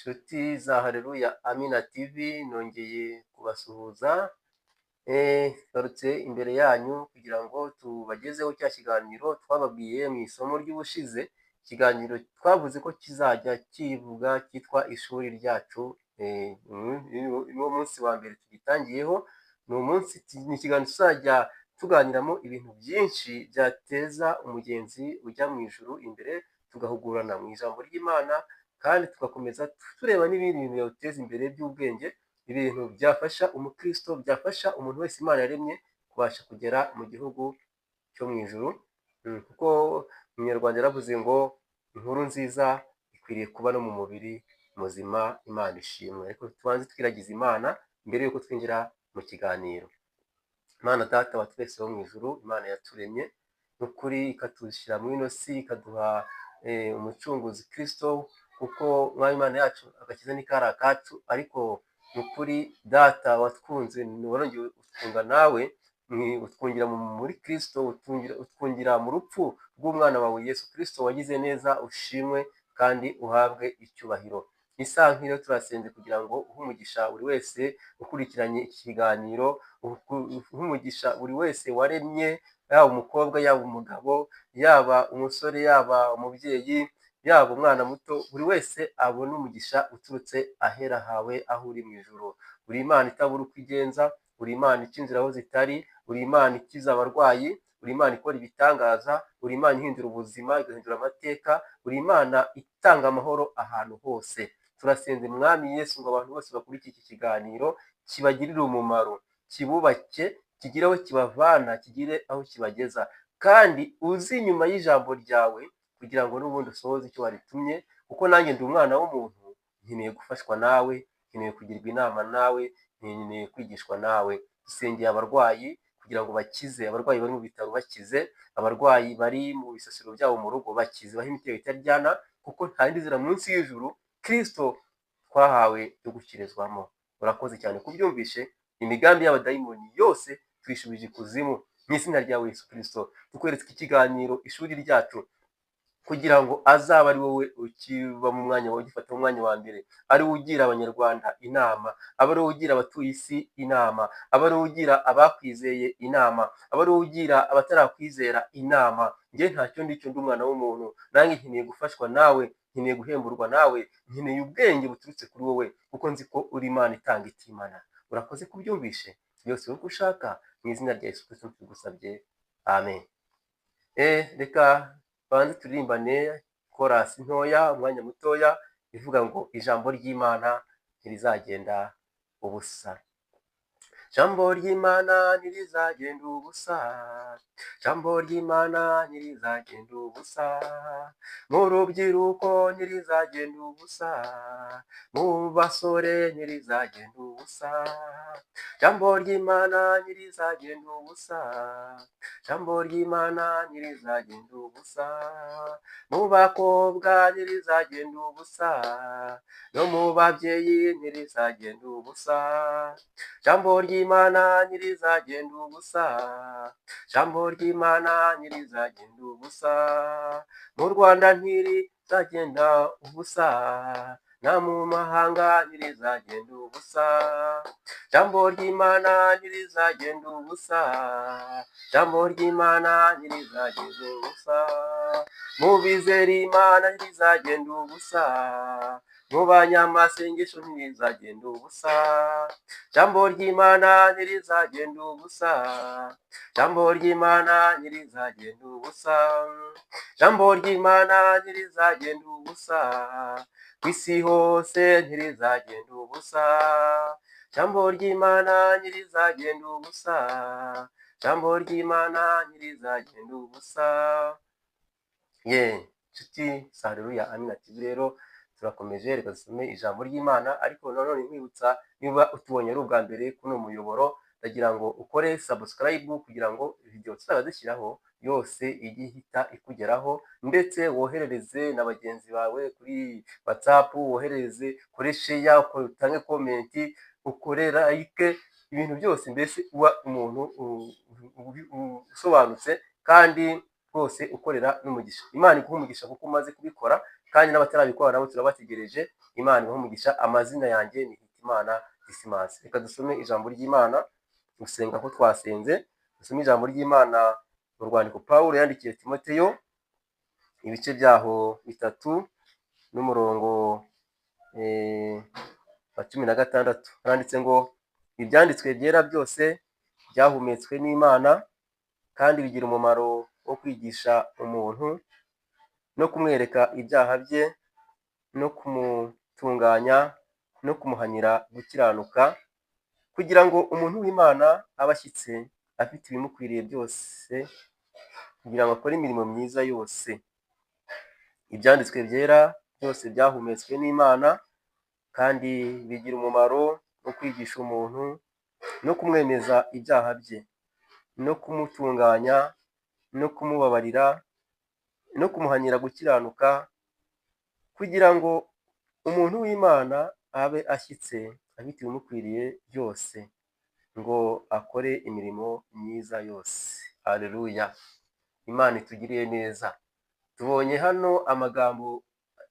Nshuti za Haleluya Amina TV nongeye kubasuhuza, garutse imbere yanyu kugira ngo tubagezeho cya kiganiro twababwiye mu isomo ry'ubushize, ikiganiro twavuze ko kizajya kivuga cyitwa ishuri ryacu. Niwo munsi wa mbere tugitangiyeho, ni ikiganiro tuzajya tuganiramo ibintu byinshi byateza umugenzi ujya mu ijuru imbere, tugahugurana mu ijambo ry'Imana kandi tugakomeza tureba n'ibindi bintu byawuteza imbere by'ubwenge, ibintu byafasha umukristo, byafasha umuntu wese Imana yaremye kubasha kugera mu gihugu cyo mu ijuru. Kuko umunyarwanda yaravuze ngo inkuru nziza ikwiriye kuba no mu mubiri muzima. Imana ishimwe. Ariko tubanze twiragiza Imana mbere yuko twinjira mu kiganiro. Imana Data wa twese wo mu ijuru, Imana yaturemye n'ukuri ikatuzishyira muri ino si, ikaduha umucunguzi Kristo, kuko mwami Imana yacu agakiza ni kari akacu. Ariko n'ukuri Data watwunze, warongeye utwunga nawe, utwungira muri Kristo, utwungira mu rupfu rw'umwana wawe Yesu Kristo wagize neza. Ushimwe kandi uhabwe icyubahiro. Isaha nk'iyo turasenze kugira ngo uhe umugisha buri wese ukurikiranye iki kiganiro, uhe umugisha buri wese waremye, yaba umukobwa, yaba umugabo, yaba umusore, yaba umubyeyi, yaba umwana muto, buri wese abona umugisha uturutse ahera hawe aho uri mu ijuru. Uri Imana itabura uko igenza, uri Imana ica inzira aho zitari, uri Imana ikiza abarwayi, uri Imana ikora ibitangaza, uri Imana ihindura ubuzima, igahindura amateka, uri Imana itanga amahoro ahantu hose. Turasenze mwami Yesu ngo abantu bose bakurikiye iki kiganiro kibagirire umumaro, kibubake, kigire aho kibavana, kigire aho kibageza, kandi uzi inyuma y'ijambo ryawe kugira ngo n'ubundi usohoze icyo waritumye. Kuko nanjye ndi umwana w'umuntu, nkeneye gufashwa nawe, nkeneye kugirwa inama nawe, nkeneye kwigishwa nawe. Dusengeye abarwayi kugira ngo bakize, abarwayi bari mu bitaro bakize, abarwayi bari mu bisasiro byabo mu rugo bakize, bahe imiti itaryana, kuko nta yindi nzira munsi y'ijuru Kristo twahawe yo gukirizwamo. Urakoze cyane kubyumvishe. Imigambi y'abadayimoni yose twishubije ikuzimu mu izina ryawe Yesu Kristo. Tukweretse iki kiganiro ishuri ryacu kugira ngo azabe ari wowe ukiba mu mwanya wawe, ugifata mu mwanya wa mbere, ari wowe ugira abanyarwanda inama, aba ari wowe ugira abatuye isi inama, aba ari wowe ugira abakwizeye inama, aba ari wowe ugira abatarakwizera inama. Njye ntacyo ndicyo, ndi umwana w'umuntu, nanjye nkeneye gufashwa nawe, nkeneye guhemburwa nawe, nkeneye ubwenge buturutse kuri wowe, kuko nzi ko uri Imana itanga itimana. Urakoze kubyumvishe. Byose uko ushaka mu izina rya Yesu Kristo tugusabye, amen. Reka banze turirimbane korasi ntoya, umwanya mutoya, ivuga ngo ijambo ry'Imana ntirizagenda ubusa. Jambo ry'Imana ntirizagenda ubusa, jambo ry'Imana ntirizagenda ubusa, mu rubyiruko ntirizagenda ubusa, mu basore ntirizagenda ubusa. Jambo ry'Imana ntirizagenda ubusa, jambo ry'Imana ntirizagenda ubusa, mu bakobwa ntirizagenda ubusa, no mu babyeyi ntirizagenda ubusa. Jambo ry'Imana ntirizagenda ubusa, jambo ry'Imana ntirizagenda ubusa, mu Rwanda ntirizagenda ubusa, na mu mahanga ntirizagenda ubusa. Jambo ry'Imana ntirizagenda ubusa, jambo ry'Imana ntirizagenda ubusa, mu bizera Imana ntirizagenda ubusa, mu banyamasengesho ntirizagenda ubusa. Jambo ry'Imana ntirizagenda ubusa, jambo ry'Imana ntirizagenda ubusa, jambo ry'Imana ntirizagenda ubusa, ku isi hose ntirizagenda ubusa. Jambo ry'Imana ntirizagenda ubusa, jambo ry'Imana ntirizagenda ubusa. Nshuti za Haleluya Amina TV rero turakomeje, reka dusome ijambo ry'Imana. Ariko nanone nkwibutsa, niba utubonye ari ubwa mbere kuno muyoboro, ndagira ngo ukore subscribe kugira ngo video tuzaba dushyiraho yose ijye ihita ikugeraho, ndetse woherereze na bagenzi bawe kuri WhatsApp, woherereze kuri share, utange comment, ukore like, ibintu byose mbese uba umuntu usobanutse kandi rwose ukorera n'umugisha. Imana iguha umugisha kuko umaze kubikora, kandi n'abatarabikora nabo turabategereje. Imana ibahe umugisha. Amazina yanjye ni Hitimana Dismas. Reka dusome ijambo ry'Imana, gusenga ko twasenze. Dusome ijambo ry'Imana mu rwandiko Pawulo yandikiye Timoteyo, ibice byaho 3 n'umurongo wa 16. Handitse ngo ibyanditswe byera byose byahumetswe n'Imana kandi bigira umumaro wo kwigisha umuntu no kumwereka ibyaha bye no kumutunganya no kumuhanira gukiranuka, kugira ngo umuntu w'Imana abe ashyitse afite ibimukwiriye byose, kugira ngo akore imirimo myiza yose. Ibyanditswe byera byose byahumetswe n'Imana kandi bigira umumaro wo kwigisha umuntu no kumwemeza ibyaha bye no kumutunganya no kumubabarira no kumuhanira gukiranuka, kugira ngo umuntu w'Imana abe ashyitse afite ibimukwiriye byose, ngo akore imirimo myiza yose. Haleluya! Imana itugiriye neza. Tubonye hano amagambo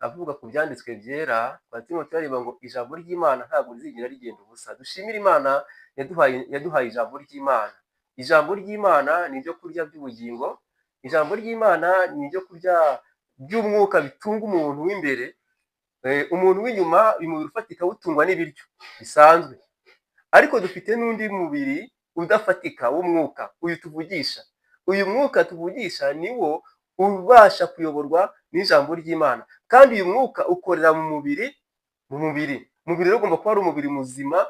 avuga ku byanditswe byera, turimo turareba ngo ijambo ry'Imana ntabwo rizigera rigenda ubusa. Dushimire Imana yaduhaye ijambo ry'Imana. Ijambo ry'Imana ni ibyo kurya by'ubugingo. Ijambo ry'Imana ni ibyo kurya by'umwuka bitunga umuntu w'imbere. Umuntu w'inyuma umubiri ufatika utungwa n'ibiryo bisanzwe, ariko dufite n'undi mubiri udafatika w'umwuka, uyu tuvugisha. Uyu mwuka tuvugisha niwo ubasha kuyoborwa n'ijambo ry'Imana, kandi uyu mwuka ukorera mu mubiri. Umubiri rero ugomba kuba ari umubiri muzima.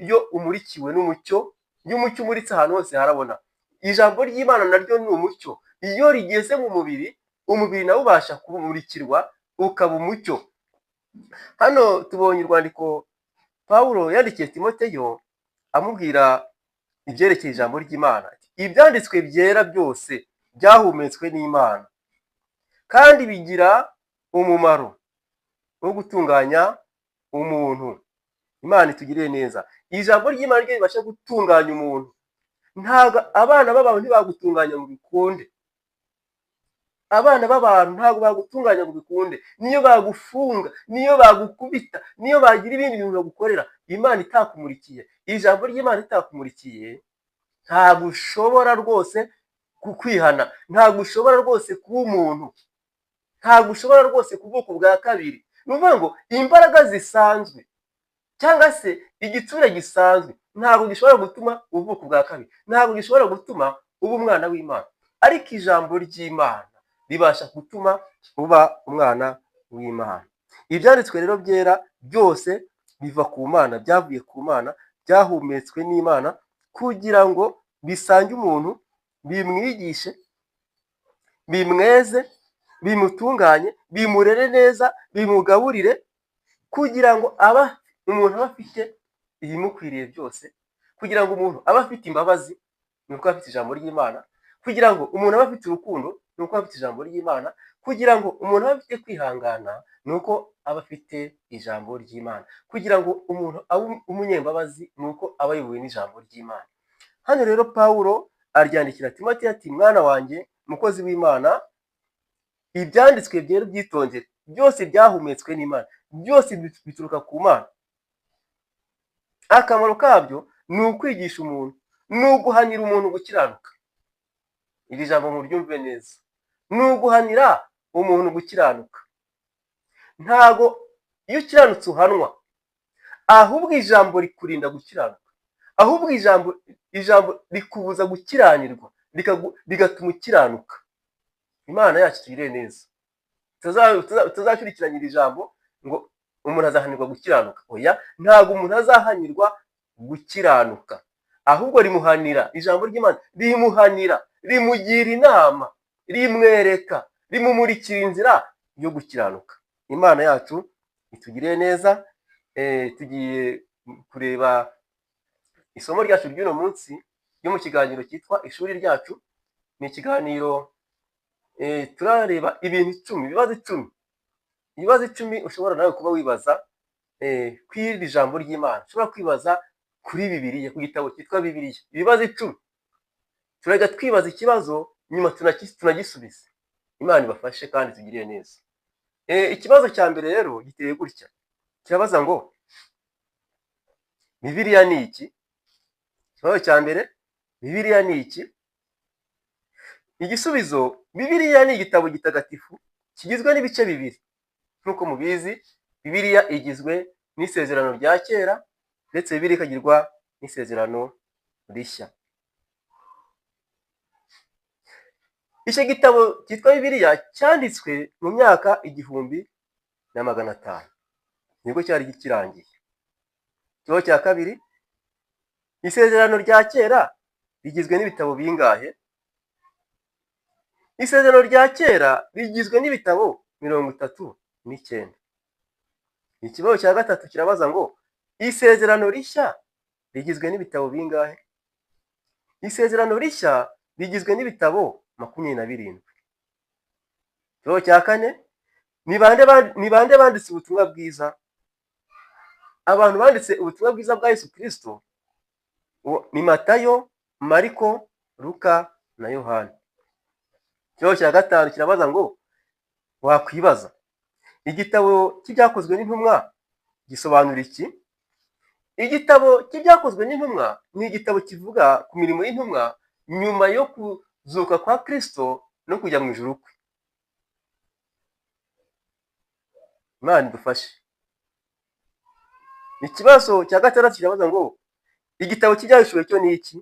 Iyo umurikiwe n'umucyo, iyo umucyo umuritse ahantu hose harabona. Ijambo ry'Imana naryo ni umucyo. Iyo rigeze mu mubiri, umubiri nawe ubasha kumurikirwa ukaba umucyo. Hano tubonye urwandiko Pawulo yandikiye Timoteyo amubwira ibyerekeye ijambo ry'Imana. Ibyanditswe byera byose byahumetswe n'Imana kandi bigira umumaro wo gutunganya umuntu. Imana itugiriye neza. Ijambo ry'Imana ryo ribasha gutunganya umuntu. Ntabwo abana b'abantu ntibagutunganya ngo bikunde. Abana b'abantu ntabwo bagutunganya ngo bikunde. Niyo bagufunga, niyo bagukubita, niyo bagira ibindi bintu bagukorera, Imana itakumurikiye, ijambo ry'Imana itakumurikiye, ntabwo ushobora rwose kwihana, ntabwo ushobora rwose kuba umuntu, ntabwo ushobora rwose kuvuka ubwa kabiri. Ni ukuvuga ngo imbaraga zisanzwe cyangwa se igitsure gisanzwe ntabwo gishobora gutuma uvuka ubwa kabiri, ntabwo gishobora gutuma uba umwana w'Imana, ariko ijambo ry'Imana ribasha gutuma uba umwana w'Imana. Ibyanditswe rero byera byose biva ku Mana, byavuye ku Mana, byahumetswe n'Imana kugira ngo bisange umuntu, bimwigishe, bimweze, bimutunganye, bimurere neza, bimugaburire, kugira ngo umuntu aba afite ibimukwiriye byose, kugira ngo umuntu aba afite imbabazi, ni uko afite ijambo ry'Imana, kugira ngo umuntu aba afite urukundo, ni uko afite ijambo ry'Imana, kugira ngo umuntu aba afite kwihangana, ni uko aba afite ijambo ry'Imana, kugira ngo umuntu abe umunyembabazi, ni uko aba ayobowe n'ijambo ry'Imana. Hano rero Pawulo aryandikira Timoteyo ati, mwana wanjye, mukozi w'Imana, ibyanditswe byera byitondere, byose byahumetswe n'Imana, byose bituruka ku Mana. Akamaro kabyo ni ukwigisha umuntu, ni uguhanira umuntu gukiranuka. Iri jambo muryumve neza. Ni uguhanira umuntu gukiranuka. Ntago iyo ukiranutse uhanwa, ahubwo ijambo rikurinda gukiranuka, ahubwo ijambo rikubuza gukiranirwa, bigatuma ukiranuka. Imana yacu tugirire neza. Tuzakurikiranya iri jambo ngo umuntu azahanirwa gukiranuka. Oya, ntabwo umuntu azahanirwa gukiranuka, ahubwo rimuhanira. Ijambo ry'Imana rimuhanira, rimugira inama, rimwereka, rimumurikira inzira yo gukiranuka. Imana yacu itugiriye neza. Tugiye kureba isomo ryacu ry'uno munsi ryo mu kiganiro cyitwa ishuri ryacu. Ni ikiganiro turareba ibintu 10, ibibazo 10 ushobora nawe kuba wibaza kw'iri jambo ry'Imana. Ushobora kwibaza kuri Bibiliya, ku gitabo cyitwa Bibiliya. Ibibazo 10 turajya twibaza ikibazo, nyuma tunagisubiza. Imana ibafashe kandi tugiriye neza. Ikibazo cya mbere rero giteye gutya, kirabaza ngo Bibiliya ni iki? Ikibazo cya mbere, Bibiliya ni iki? Igisubizo, Bibiliya ni igitabo gitagatifu kigizwe n'ibice bibiri. Nk'uko mubizi, Bibiliya igizwe n'isezerano rya kera ndetse Bibiliya ikagirwa n'isezerano rishya. Icyo gitabo cyitwa Bibiliya cyanditswe mu myaka 1500 nibwo cyari kirangiye. Ikibazo cya kabiri, isezerano rya kera rigizwe n'ibitabo bingahe? Isezerano rya kera rigizwe n'ibitabo 39. Ikibazo cya gatatu kirabaza ngo isezerano rishya rigizwe n'ibitabo bingahe? Isezerano rishya rigizwe n'ibitabo 27. Ikibazo cya kane, ni bande banditse ubutumwa bwiza? Abantu banditse ubutumwa bwiza bwa Yesu Kristo ni Matayo, Mariko, Luka na Yohana. Ikibazo cya gatanu kirabaza ngo wakwibaza igitabo cy'ibyakozwe n'intumwa gisobanura iki? Igitabo cy'ibyakozwe n'intumwa ni igitabo kivuga ku mirimo y'intumwa nyuma yo kuzuka kwa Kristo no kujya mu ijuru kwe. Imana idufashe. Ikibazo cya gatandatu kirabaza ngo igitabo cy'ibyahishuwe cyo ni iki?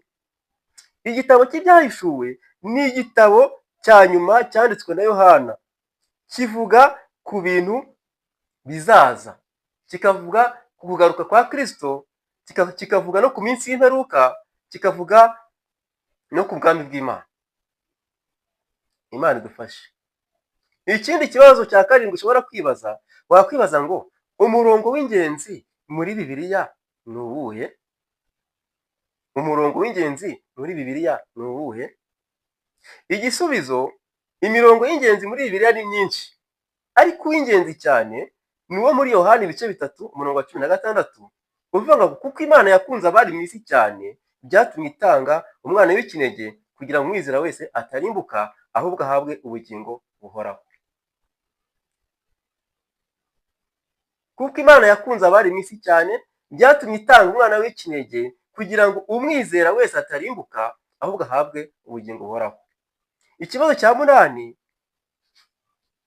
Igitabo cy'ibyahishuwe ni igitabo cya nyuma cyanditswe na Yohana, kivuga ku bintu bizaza, kikavuga ku kugaruka kwa Kristo, kikavuga no ku minsi y'imperuka, kikavuga no ku bwami bw'Imana. Imana idufashe. Ikindi kibazo cya karindwi ushobora kwibaza, wakwibaza ngo umurongo w'ingenzi muri Bibiliya ni uwuhe? Umurongo w'ingenzi muri Bibiliya ni uwuhe? Igisubizo, imirongo y'ingenzi muri Bibiliya ni myinshi, ariko uw'ingenzi cyane ni uwo muri Yohana ibice 3:16, uvuga ngo kuko Imana yakunze abari mu isi cyane byatumye itanga umwana w'ikinege kugira ngo umwizera wese atarimbuka ahubwo ahabwe ubugingo buhoraho. Kuko Imana yakunze abari mu isi cyane byatumye itanga umwana w'ikinege kugira ngo umwizera wese atarimbuka ahubwo ahabwe ubugingo buhoraho. Ikibazo cya munani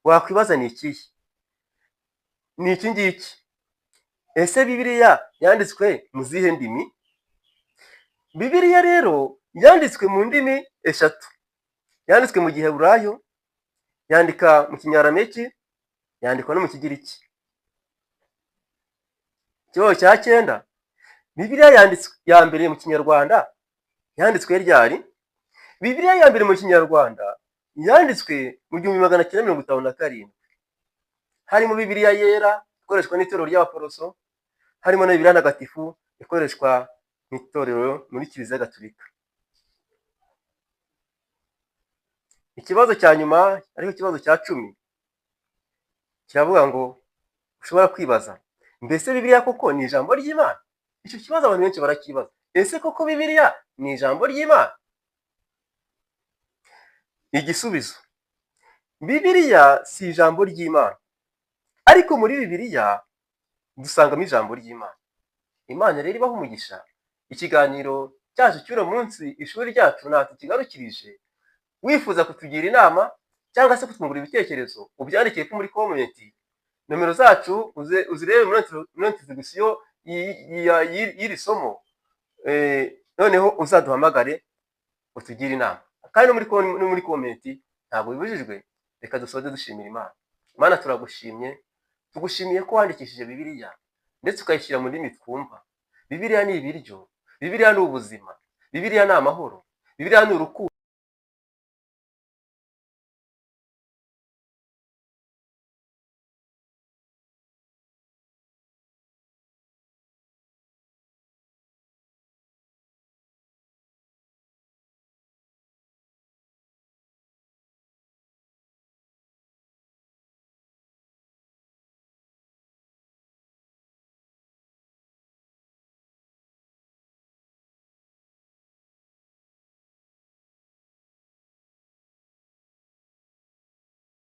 wakwibaza ni ikihe? Ni iki ngiki. Ese Bibiliya yanditswe mu zihe ndimi? Bibiliya rero yanditswe mu ndimi eshatu. Yanditswe mu Giheburayo, yandika mu Kinyarameki, yandikwa no mu Kigiriki. Ikibazo cya 9, Bibiliya yanditswe ya mbere mu Kinyarwanda yanditswe ryari? Bibiliya ya mbere mu Kinyarwanda yanditswe mu 1957. Harimo Bibiliya yera ikoreshwa n'itorero ry'Abaporoso, harimo na Bibiliya ntagatifu ikoreshwa n'itorero muri Kiliziya Gatolika. Ikibazo cya nyuma ariko ikibazo cya 10 kiravuga ngo ushobora kwibaza, mbese Bibiliya koko ni ijambo ry'Imana? Icyo kibazo abantu benshi barakibaza. Ese koko Bibiliya ni ijambo ry'Imana? Igisubizo, Bibiliya si ijambo ry'Imana, ariko muri Bibiliya dusangamo ijambo ry'Imana. Imana rero ibaho umugisha. Ikiganiro cyacu cy'uno munsi, ishuri ryacu natwe kigarukirije. Wifuza kutugira inama cyangwa se kutwungura ibitekerezo, ubyandikire ko muri comment. Nomero zacu uzirebe muri notification y'iri somo, noneho uzaduhamagare utugire inama. Kandi no muri comment ntabwo bibujijwe. Reka dusoze dushimira Imana. Imana turagushimye, tugushimiye ko wandikishije Bibiliya ndetse ukayishyira mu ndimi twumva. Bibiliya ni ibiryo, Bibiliya ni ubuzima, Bibiliya ni amahoro, Bibiliya ni urukundo.